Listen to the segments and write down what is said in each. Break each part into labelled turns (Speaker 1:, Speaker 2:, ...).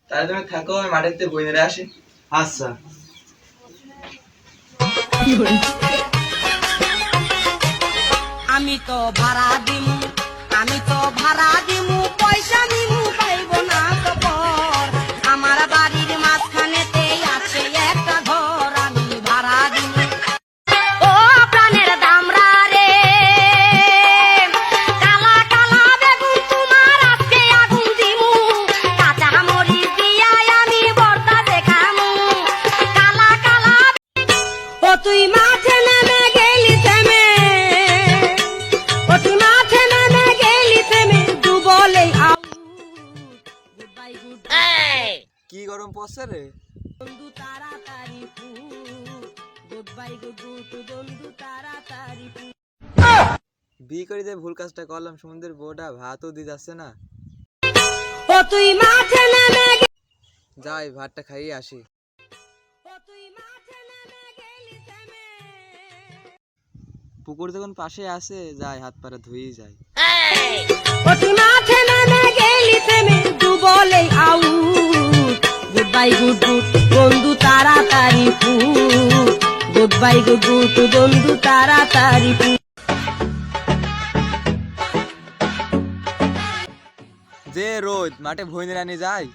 Speaker 1: তাহলে তুমি থাকো, আমি মাঠেতে বই নিয়ে আসি।
Speaker 2: আচ্ছা।
Speaker 3: আমি তো ভাড়া দিমু, আমি তো ভাড়া দিমু, পয়সা নিমু পাইব না তো পর। আমার বাড়ির মাঝখানেতে আছে একটা ঘর, আমি ভাড়া দিমু। ও প্রাণের দামরা রে, কালা কালা বেগুন তোমার আজকে আগুন দিমু, কাঁচা মরিচ দিয়া আমি বর্তা দেখামু। কালা কালা ও তুই মাঠে নেমে গেলি থেমে, ও তুই মাঠে নেমে গেলি থেমে, দু বলে আউট। গুড বাই গুড
Speaker 1: কি গরম পড়ছে রে।
Speaker 3: বন্ধু তাড়াতাড়ি গুড বাই গুড বন্ধু তাড়াতাড়ি।
Speaker 1: বিয়ে করে যে ভুল কাজটা করলাম, সমুদ্রের বউটা ভাতও দিয়ে যাচ্ছে না।
Speaker 3: ও তুই মাঠে নেমে
Speaker 1: যাই ভাতটা খাইয়ে আসি।
Speaker 3: ও তুই মাঠে নেমে গেলি থেমে।
Speaker 1: পুকুর যখন পাশে আছে, যাই হাত পাটা ধুয়েই যাই।
Speaker 3: ও তুই মাঠে নেমে গেলি থেমে, দু বলে আউট। গুড বাই গুড বন্ধু তাড়াতাড়ি গুড বাই গুড বন্ধু তাড়াতাড়ি।
Speaker 1: যে রোদ মাঠে ভই নিয়ে আনি যাই।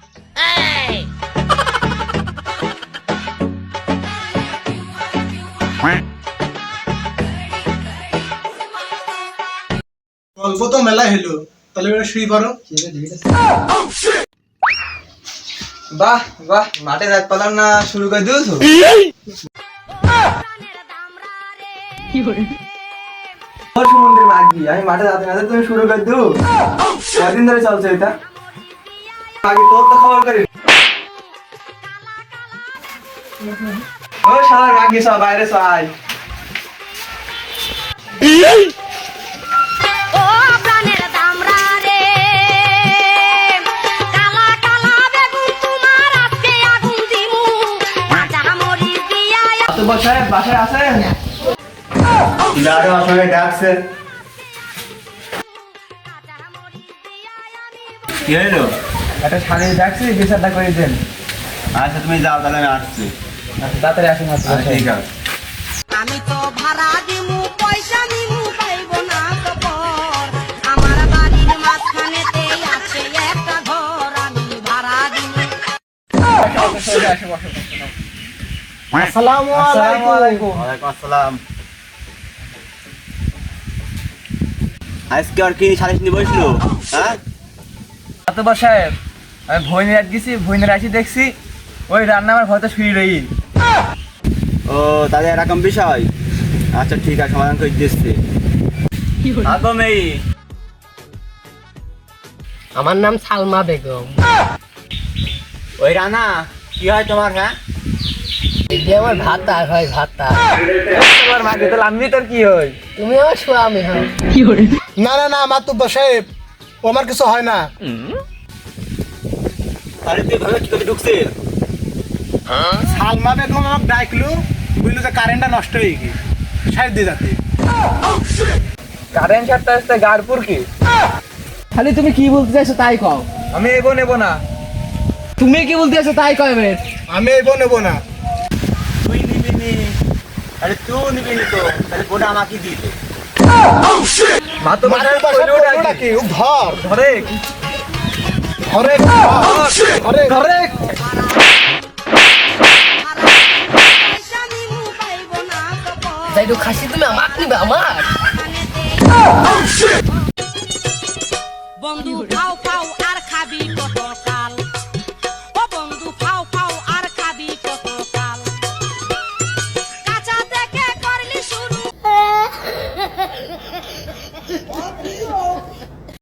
Speaker 2: গল্প তো মেলা হলো, তাহলে এবার শুই পড়ো।
Speaker 1: বাহ বাহ, মাঠে রাত পালাম না শুরু করে দিয়েছো। সমুদ্রের মাগি, আমি মাঠে যাতে না তুমি শুরু করে দিও। কদিন ধরে চলছে এটা? আগে তোর তো খবর করি। ও শালা রাগি, সব বাইরে আয়।
Speaker 3: ও প্রাণের দামরা রে, কালা কালা বেগুন তোমার আজকে আগুন দিমু, কাঁচা মরিচ দিয়া।
Speaker 1: অতঃপর সাহেব বাসায় আছেন?
Speaker 2: দাঁড়ো, আসলে ডাকছে। কি হলো?
Speaker 1: একটা শাড়ি ডাকছি, বিচারটা করে দেন।
Speaker 2: আচ্ছা তুমি যাও, তাহলে আমি আসছি।
Speaker 1: আচ্ছা তাড়াতাড়ি আসুন।
Speaker 2: ঠিক আছে।
Speaker 3: আমি তো ভাড়া দিমু, পয়সা নিমু পাইব না তো পর। আমার বাড়ির মাঝখানেতে আছে একটা ঘর, আমি ভাড়া দিমু।
Speaker 2: আসসালামু আলাইকুম। ওয়ালাইকুম আসসালাম। আজকে আর কি সালিশ নিয়ে বসলো? হ্যাঁ
Speaker 1: অতঃপর সাহেব, আমি ভইনের রাত গেছি, ভইনের আসি দেখছি ওই রান্না আমার হয়তো শুয়ে রই।
Speaker 2: ও তাহলে এরকম বিষয়। আচ্ছা ঠিক আছে, সমাধান করে দিচ্ছি।
Speaker 4: আমার নাম সালমা বেগম।
Speaker 2: ওই রানা কি হয় তোমার? হ্যাঁ
Speaker 4: এটি আমার ভাতা হয়, ভাতা।
Speaker 1: তোমার মাকে তাহলে আমি তোর কি হই?
Speaker 4: তুমি আমার স্বামী হও।
Speaker 5: না না না, মাতুব্বর সাহেব, ও আমার কিছু হয় না।
Speaker 2: তাহলে তুই ভাবে কি করে ঢুকছে?
Speaker 5: সালমা বেগম আমাকে ডাকলো, বুঝলো যে কারেন্টটা নষ্ট হয়ে গেছে, সাইড দিয়ে যাতে।
Speaker 1: কারেন্ট ছাড়তে আসতে গারপুর কি?
Speaker 4: খালি তুমি কি বলতে চাইছো তাই কও।
Speaker 1: আমি এগো নেবো না।
Speaker 4: তুমি কি বলতে চাইছো তাই কও এবার।
Speaker 5: আমি এবো নেবো না।
Speaker 2: তুই নিবি নি? তাহলে তুই নিবি নি তো, তাহলে ওটা আমাকে দিয়ে দে।
Speaker 1: মাতো
Speaker 5: মাতুব্বর সাহেব বললোটা কি? ও ধর
Speaker 1: ধরে
Speaker 5: ধরে ধরে ধরে।
Speaker 3: পয়সা নিমু পাইব না তো পর।
Speaker 4: যাই তো খাসি তুমি আমার নিবে আমার।
Speaker 3: বন্ধু খাও খাও